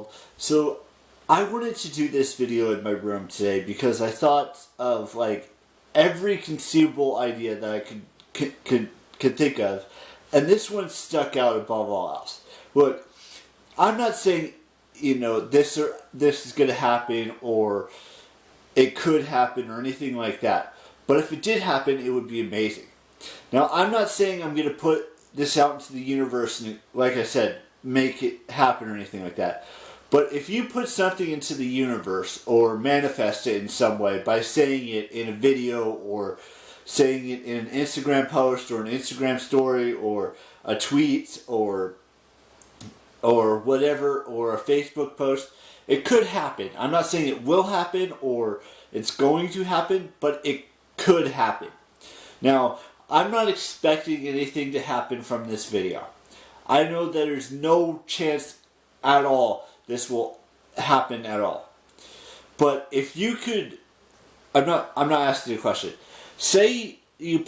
world. So I wanted to do this video in my room today because I thought of like every conceivable idea that I could think of, and this one stuck out above all else. Look, I'm not saying this is going to happen or it could happen or anything like that. But if it did happen, it would be amazing. Now, I'm not saying I'm going to put this out into the universe and, like I said, make it happen or anything like that. But if you put something into the universe or manifest it in some way by saying it in a video or saying it in an Instagram post or an Instagram story or a tweet or whatever, or a Facebook post, it could happen. I'm not saying it will happen or it's going to happen, but it could happen. Now, I'm not expecting anything to happen from this video. I know that there's no chance at all this will happen at all. But if you could, I'm not asking you a question. Say you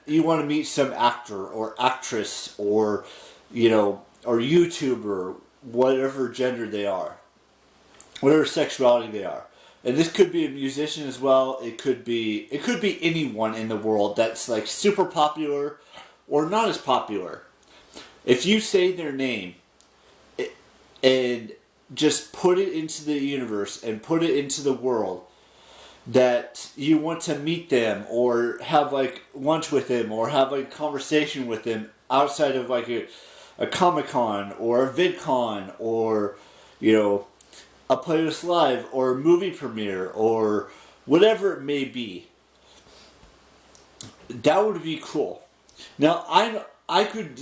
you want to meet some actor or actress or or YouTuber, whatever gender they are, whatever sexuality they are. And this could be a musician as well. It could be anyone in the world that's like super popular or not as popular. If you say their name and just put it into the universe and put it into the world that you want to meet them or have like lunch with them or have like a conversation with them outside of like a Comic-Con or a VidCon or a Playlist Live or a movie premiere or whatever it may be, that would be cool. Now I could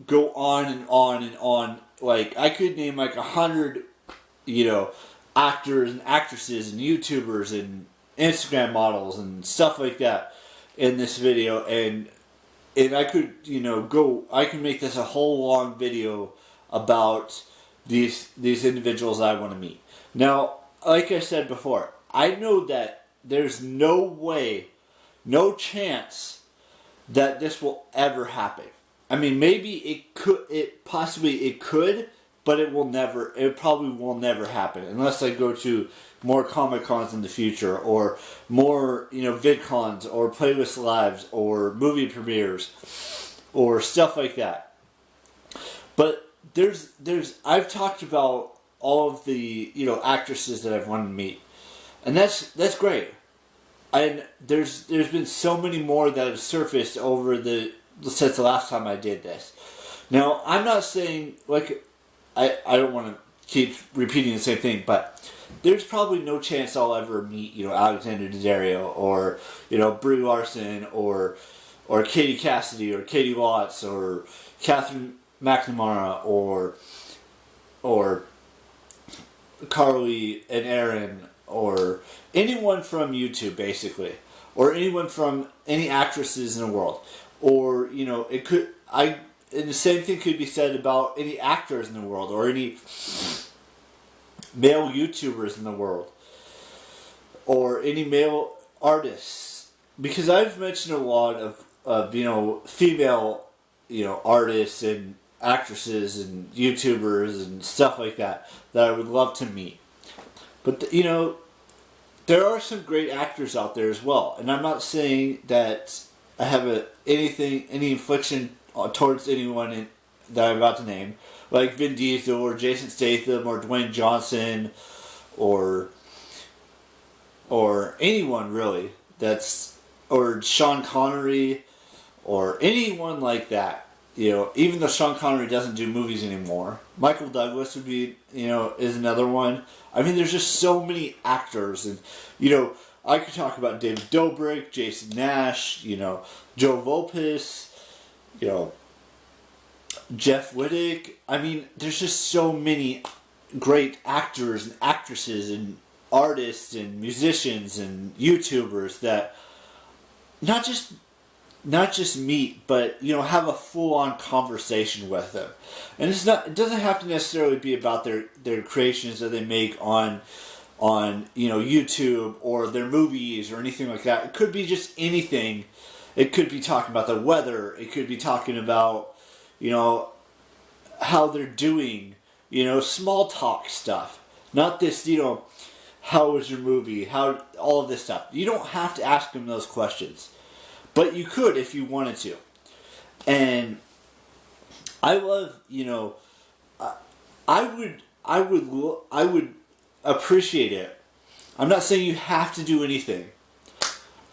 go on and on and on. Like I could name like 100 actors and actresses and YouTubers and Instagram models and stuff like that in this video, and I could I can make this a whole long video about these individuals I want to meet. Now, like I said before, I know that there's no way, no chance that this will ever happen. I mean, maybe it could, but it probably will never happen unless I go to more Comic-Cons in the future or more, VidCons or Playlist Lives or movie premieres or stuff like that. But I've talked about all of the, actresses that I've wanted to meet. And that's great. And there's been so many more that have surfaced since the last time I did this. Now, I'm not saying, I don't want to keep repeating the same thing, but there's probably no chance I'll ever meet, Alexander Daddario or, Brie Larson or Katie Cassidy or Katie Watts or Catherine McNamara or Carly and Aaron or anyone from YouTube, basically, or anyone from any actresses in the world, or and the same thing could be said about any actors in the world or any male YouTubers in the world or any male artists, because I've mentioned a lot of female artists and actresses and YouTubers and stuff like that I would love to meet. But there are some great actors out there as well, and I'm not saying that I have any infliction towards anyone that I'm about to name, like Vin Diesel or Jason Statham or Dwayne Johnson or anyone really or Sean Connery or anyone like that. Even though Sean Connery doesn't do movies anymore, Michael Douglas would be, is another one. I mean, there's just so many actors, and I could talk about David Dobrik, Jason Nash, Joe Volpis, Jeff Wittick. I mean, there's just so many great actors and actresses and artists and musicians and YouTubers that not just meet, but have a full-on conversation with them. And it doesn't have to necessarily be about their creations that they make on YouTube or their movies or anything like that. It could be just anything. It could be talking about the weather. It could be talking about how they're doing small talk stuff. Not this, how was your movie? How, all of this stuff. You don't have to ask them those questions. But you could if you wanted to. And I love, I would appreciate it. I'm not saying you have to do anything.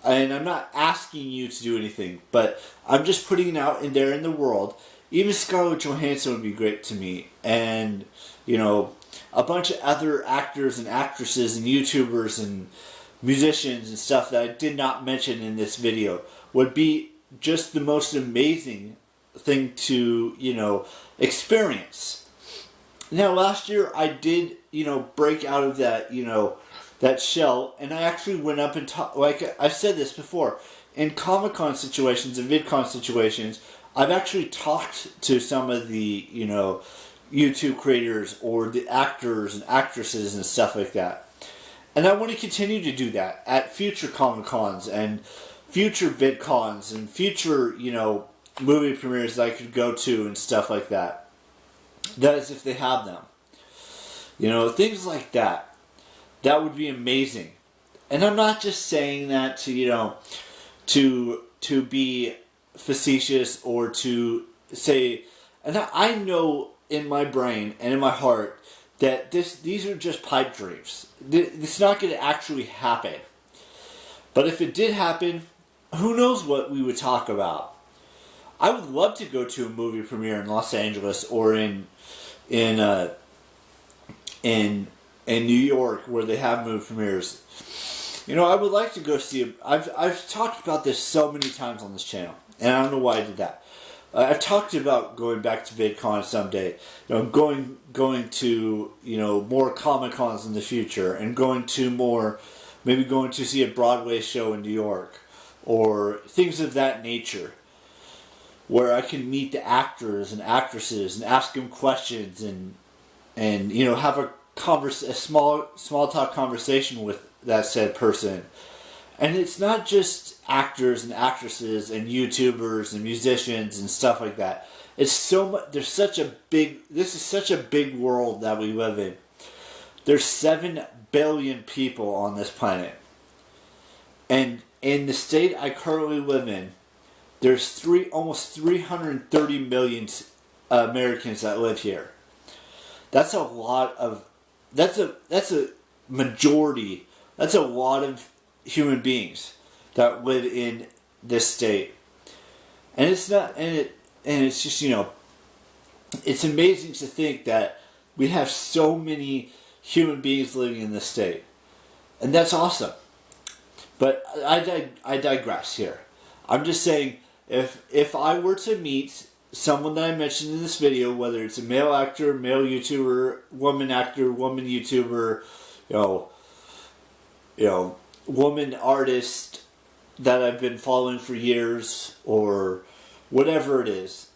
And I'm not asking you to do anything, but I'm just putting it out in there in the world. Even Scarlett Johansson would be great to me. And, a bunch of other actors and actresses and YouTubers and musicians and stuff that I did not mention in this video would be just the most amazing thing to, experience. Now, last year I did, break out of that, that shell, and I actually went up and talked, like I've said this before, in Comic-Con situations and VidCon situations, I've actually talked to some of the, YouTube creators or the actors and actresses and stuff like that. And I want to continue to do that at future Comic-Cons and future VidCons and future, movie premieres that I could go to and stuff like that. That is if they have them. Things like that. That would be amazing. And I'm not just saying that to, to be facetious or to say, and I know in my brain and in my heart that these are just pipe dreams. It's not going to actually happen. But if it did happen, who knows what we would talk about. I would love to go to a movie premiere in Los Angeles or in New York where they have movie premieres. I would like to go see. I've talked about this so many times on this channel, and I don't know why I did that. I've talked about going back to VidCon someday. Going to more Comic-Cons in the future, and maybe going to see a Broadway show in New York, or things of that nature, where I can meet the actors and actresses and ask them questions and have a small talk conversation with that said person. And it's not just actors and actresses and YouTubers and musicians and stuff like that. It's so much. This is such a big world that we live in. There's 7 billion people on this planet. And in the state I currently live in, there's almost 330 million Americans that live here. That's a lot of. That's a majority. That's a lot of human beings that live in this state, and it's not. And it's just it's amazing to think that we have so many human beings living in this state, and that's awesome. But I digress here. I'm just saying, if I were to meet someone that I mentioned in this video, whether it's a male actor, male YouTuber, woman actor, woman YouTuber, woman artist that I've been following for years, or whatever it is,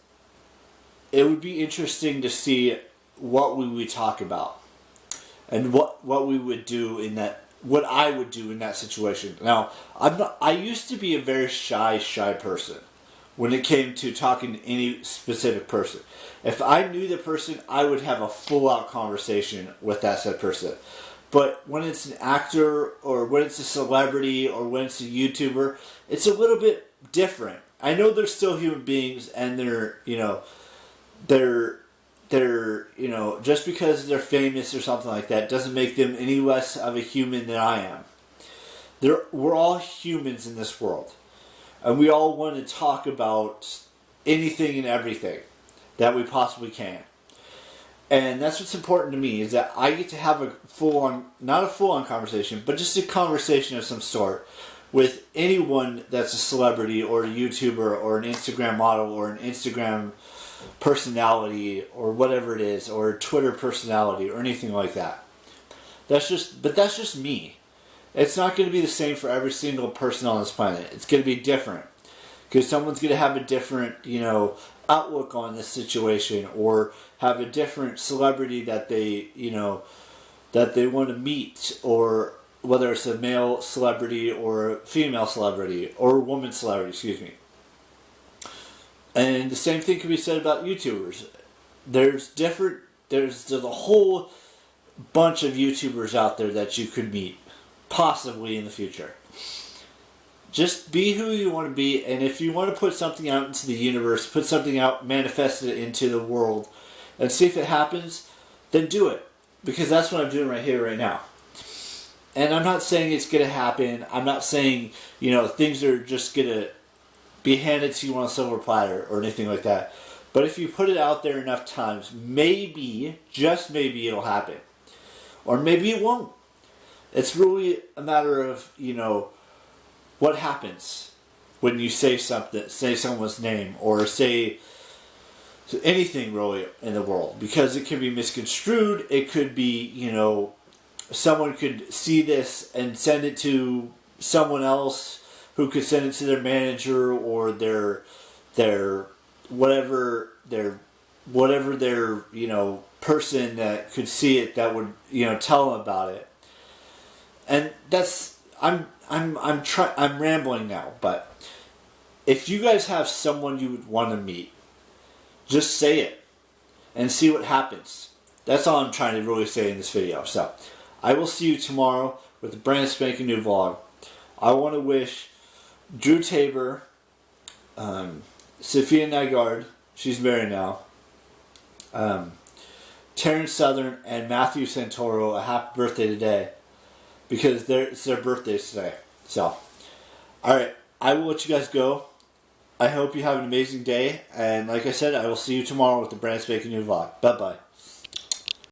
it would be interesting to see what we would talk about and what we would do in that. What I would do in that situation. Now, I used to be a very shy person when it came to talking to any specific person. If I knew the person, I would have a full-out conversation with that said person. But when it's an actor, or when it's a celebrity, or when it's a YouTuber, it's a little bit different. I know they're still human beings, and they're just because they're famous or something like that doesn't make them any less of a human than I am. We're all humans in this world. And we all want to talk about anything and everything that we possibly can. And that's what's important to me, is that I get to have not a full-on conversation, but just a conversation of some sort with anyone that's a celebrity or a YouTuber or an Instagram model or an Instagram personality or whatever it is, or a Twitter personality or anything like that. That's just me. It's not going to be the same for every single person on this planet. It's going to be different, because someone's going to have a different, outlook on this situation, or have a different celebrity that they want to meet, or whether it's a male celebrity or a female celebrity or a woman celebrity, excuse me. And the same thing can be said about YouTubers. There's different there's a whole bunch of YouTubers out there that you could meet, possibly in the future. Just be who you want to be, and if you want to put something out into the universe, put something out, manifest it into the world, and see if it happens, then do it. Because that's what I'm doing right here, right now. And I'm not saying it's going to happen. I'm not saying, things are just going to be handed to you on a silver platter or anything like that. But if you put it out there enough times, maybe, just maybe, it'll happen. Or maybe it won't. It's really a matter of, what happens when you say something, say someone's name, or say anything really in the world. Because it can be misconstrued. It could be, someone could see this and send it to someone else who could send it to their manager or their whatever their person that could see it that would tell them about it. And that's I'm rambling now, but if you guys have someone you would want to meet, just say it and see what happens. That's all I'm trying to really say in this video. So I will see you tomorrow with a brand spanking new vlog. I want to wish Drew Tabor, Sophia Nygaard, she's married now, Terrence Southern, and Matthew Santoro a happy birthday today, because it's their birthdays today. So, alright, I will let you guys go. I hope you have an amazing day, and like I said, I will see you tomorrow with the brand spanking new vlog. Bye-bye.